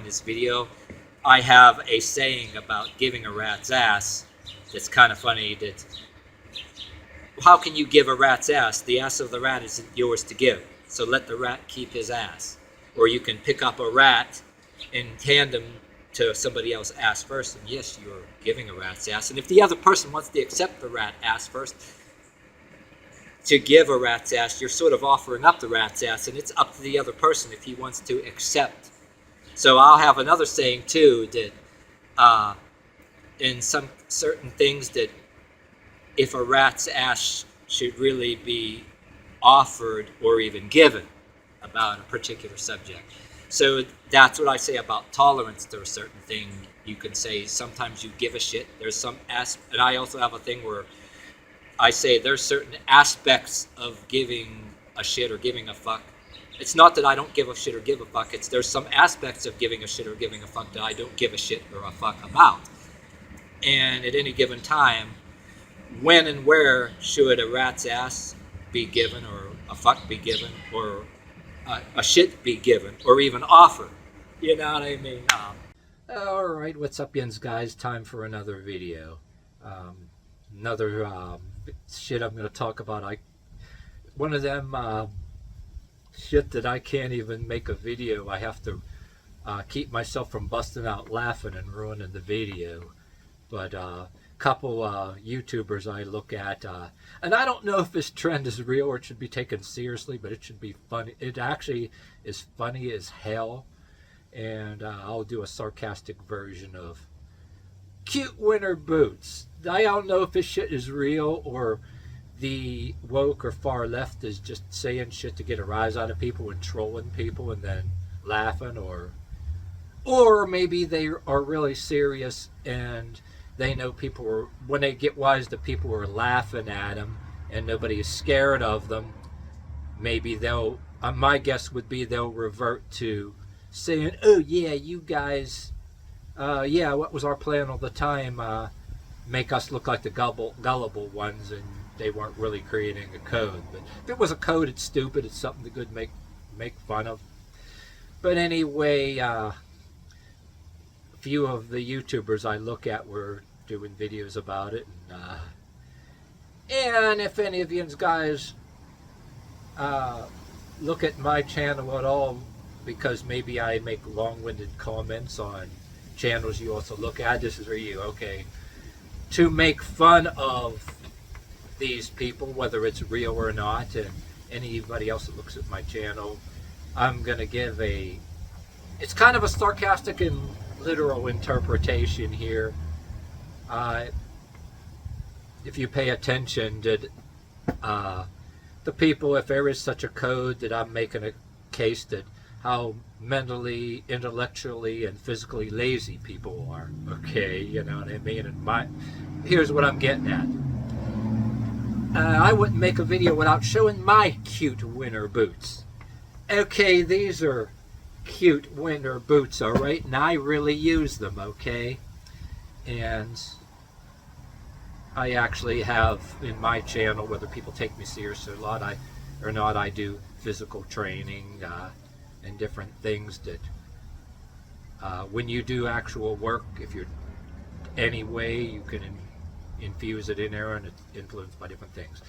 this video, I have a saying about giving a rat's ass that's kind of funny. That how can you give a rat's ass? The ass of the rat isn't yours to give, so let the rat keep his ass. Or you can pick up a rat and hand him to somebody else ass first, and yes, you're giving a rat's ass. And if the other person wants to accept the rat ass first, to give a rat's ass, you're sort of offering up the rat's ass, and it's up to the other person if he wants to accept. So I'll have another saying too, that in some certain things, that if a rat's ass should really be offered or even given about a particular subject. So that's what I say about tolerance to a certain thing. You can say sometimes you give a shit. There's some and I also have a thing where I say there's certain aspects of giving a shit or giving a fuck. It's not that I don't give a shit or give a fuck. It's there's some aspects of giving a shit or giving a fuck that I don't give a shit or a fuck about. And at any given time, when and where should a rat's ass be given, or a fuck be given, or a shit be given, or even offered? You know what I mean? Alright, what's up, yins, guys? Time for another video. Another shit I'm going to talk about. One of them shit that I can't even make a video. I have to keep myself from busting out laughing and ruining the video. But couple YouTubers I look at, and I don't know if this trend is real or it should be taken seriously, but it should be funny. It actually is funny as hell, and I'll do a sarcastic version of cute winter boots. I don't know if this shit is real or the woke or far left is just saying shit to get a rise out of people and trolling people and then laughing, or maybe they are really serious and they know people are, when they get wise to people are laughing at them and nobody is scared of them, maybe they'll, my guess would be they'll revert to saying, oh yeah, you guys, yeah, what was our plan all the time? Make us look like the gullible ones, and they weren't really creating a code. But if it was a code, it's stupid. It's something to good make fun of. But anyway, few of the YouTubers I look at were doing videos about it, and if any of you guys look at my channel at all, because maybe I make long-winded comments on channels you also look at, this is for you, okay? To make fun of these people, whether it's real or not, and anybody else that looks at my channel, I'm gonna give it's kind of a sarcastic and literal interpretation here. If you pay attention to the people, if there is such a code, that I'm making a case that how mentally, intellectually, and physically lazy people are. Okay, you know what I mean? And here's what I'm getting at. I wouldn't make a video without showing my cute winter boots. Okay, these are cute winter boots, alright, and I really use them, okay? And I actually have in my channel, whether people take me seriously or not, I do physical training and different things that when you do actual work, if you're any way, you can infuse it in there, and it's influenced by different things.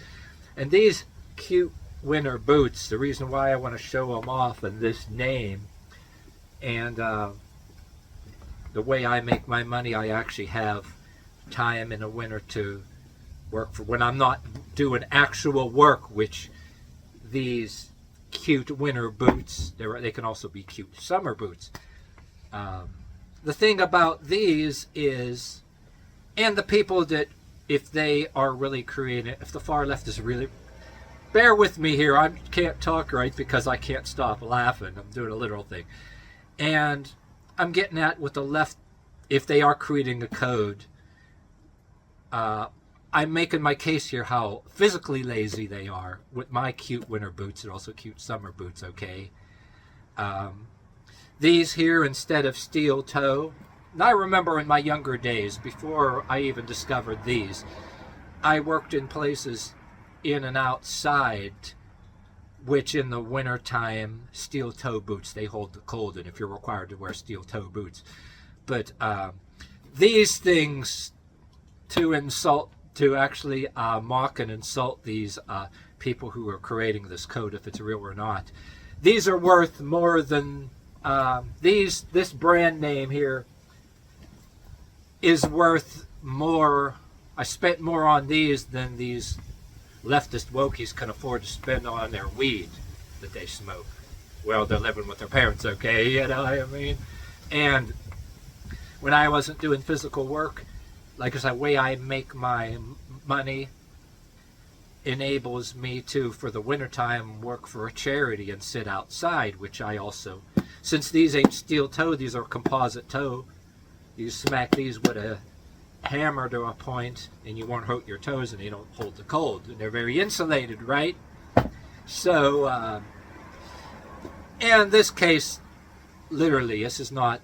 And these cute winter boots, the reason why I want to show them off in this name, and the way I make my money, I actually have time in the winter to work for when I'm not doing actual work, which these cute winter boots, they can also be cute summer boots. The thing about these is, and the people that, if they are really creating, if the far left is really, bear with me here, I can't talk right because I can't stop laughing. I'm doing a literal thing. And I'm getting at with the left, if they are creating a code, I'm making my case here how physically lazy they are with my cute winter boots. They're also cute summer boots, okay? These here, instead of steel toe, and I remember in my younger days, before I even discovered these, I worked in places in and outside which in the wintertime, steel toe boots, they hold the cold, and if you're required to wear steel toe boots. But these things, to actually mock and insult these people who are creating this code, if it's real or not, these are worth more than this brand name here is worth more. I spent more on these than these leftist wokies can afford to spend on their weed that they smoke. Well, they're living with their parents, okay, you know what I mean? And when I wasn't doing physical work, like I said, the way I make my money enables me to, for the wintertime, work for a charity and sit outside, which I also, since these ain't steel toe, these are composite toe, you smack these with a hammer to a point and you won't hurt your toes and they don't hold the cold. And they're very insulated, right? So, in this case, literally, this is not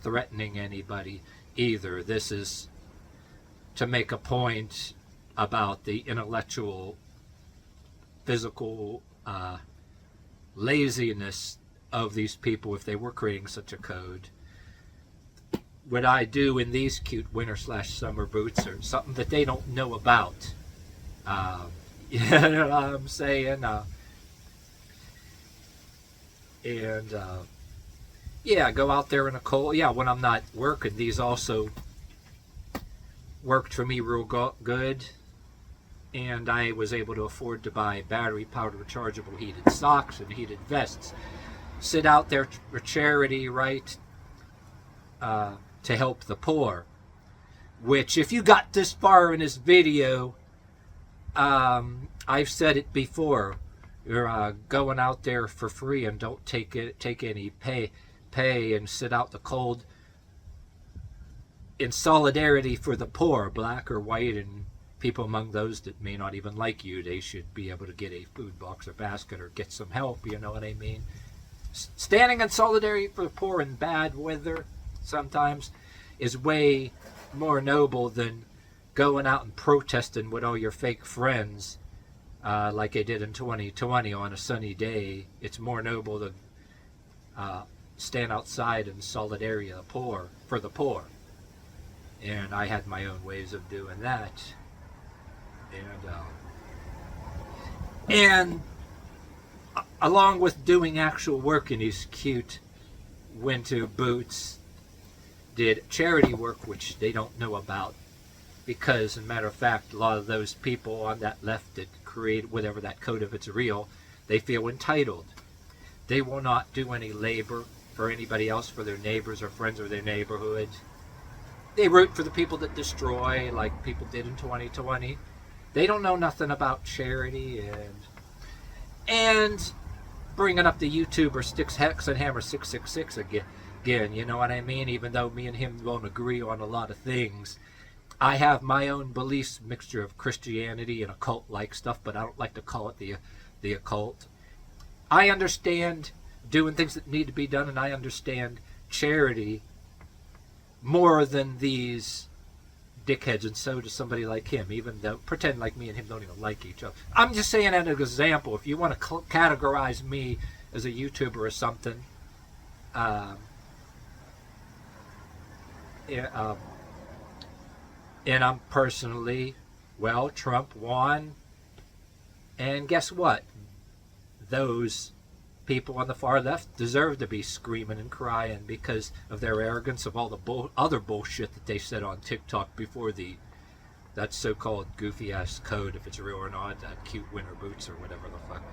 threatening anybody either. This is to make a point about the intellectual, physical laziness of these people if they were creating such a code. What I do in these cute winter/summer boots are something that they don't know about. You know what I'm saying? Yeah, go out there in the cold. Yeah, when I'm not working, these also worked for me real good. And I was able to afford to buy battery-powered rechargeable heated socks and heated vests. Sit out there for charity, right? To help the poor. Which, if you got this far in this video, I've said it before. You're going out there for free and don't take any pay and sit out the cold in solidarity for the poor, black or white, and people among those that may not even like you. They should be able to get a food box or basket or get some help, you know what I mean? Standing in solidarity for the poor in bad weather sometimes is way more noble than going out and protesting with all your fake friends like they did in 2020 on a sunny day. It's more noble to stand outside in solidarity for the poor. And I had my own ways of doing that. And along with doing actual work in these cute winter boots, did charity work, which they don't know about, because, as a matter of fact, a lot of those people on that left that create whatever that code, if it's real, they feel entitled. They will not do any labor for anybody else, for their neighbors or friends or their neighborhood. They root for the people that destroy, like people did in 2020. They don't know nothing about charity and bringing up the YouTuber Sticks Hex and Hammer 666 again, you know what I mean? Even though me and him won't agree on a lot of things, I have my own beliefs, mixture of Christianity and occult-like stuff, but I don't like to call it the occult. I understand doing things that need to be done, and I understand charity more than these dickheads, and so does somebody like him, even though pretend like me and him don't even like each other. I'm just saying as an example. If you want to categorize me as a YouTuber or something, and I'm personally, well, Trump won, and guess what? Those people on the far left deserve to be screaming and crying because of their arrogance of all the other bullshit that they said on TikTok before that so-called goofy-ass code, if it's real or not, that cute winter boots or whatever the fuck.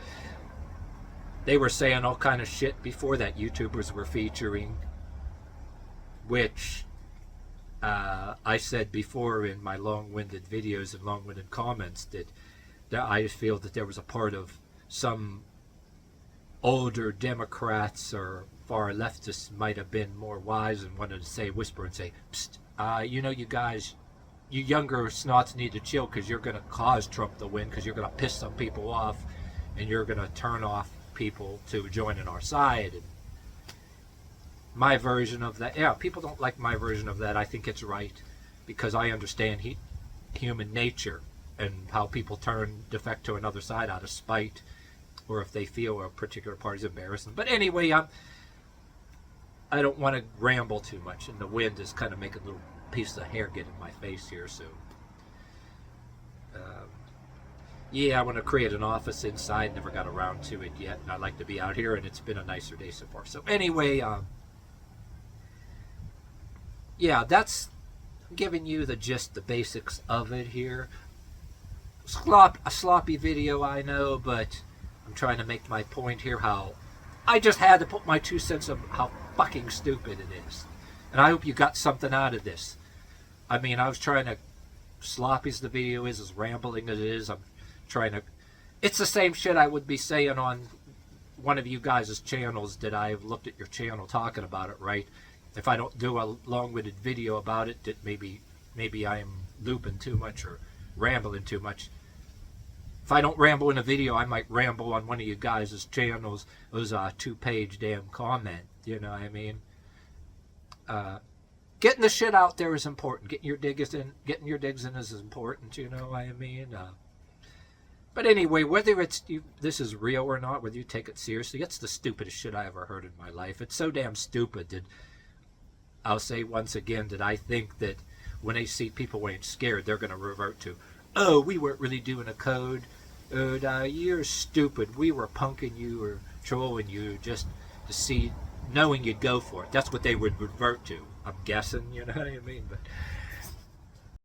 They were saying all kind of shit before that YouTubers were featuring, which I said before in my long-winded videos and long-winded comments that I feel that there was a part of some older Democrats or far leftists might have been more wise and wanted to say, whisper and say, psst, you know, you guys, you younger snots need to chill because you're going to cause Trump to win, because you're going to piss some people off and you're going to turn off people to joining our side. And my version of that, yeah, people don't like my version of that. I think it's right because I understand human nature and how people defect to another side out of spite or if they feel a particular part is embarrassing. But anyway, I don't want to ramble too much, and the wind is kind of making a little piece of hair get in my face here, so yeah, I want to create an office inside. Never got around to it yet, and I'd like to be out here, and it's been a nicer day so far. So anyway, yeah, that's giving you the basics of it here. A sloppy video, I know, but I'm trying to make my point here. How I just had to put my 2 cents of how fucking stupid it is, and I hope you got something out of this. I mean, I was trying to, sloppy as the video is, as rambling as it is, I'm trying to, it's the same shit I would be saying on one of you guys' channels that I've looked at your channel talking about it, right? If I don't do a long-winded video about it, that maybe I'm looping too much or rambling too much. If I don't ramble in a video, I might ramble on one of you guys' channels. It was a 2-page damn comment, you know what I mean? Getting the shit out there is important. Getting your digs in is important, you know what I mean? But anyway, whether this is real or not, whether you take it seriously, it's the stupidest shit I ever heard in my life. It's so damn stupid that I'll say once again that I think that when they see people ain't scared, they're going to revert to, oh, we weren't really doing a code. You're stupid. We were punking you or trolling you just to see, knowing you'd go for it. That's what they would revert to. I'm guessing, you know what I mean? But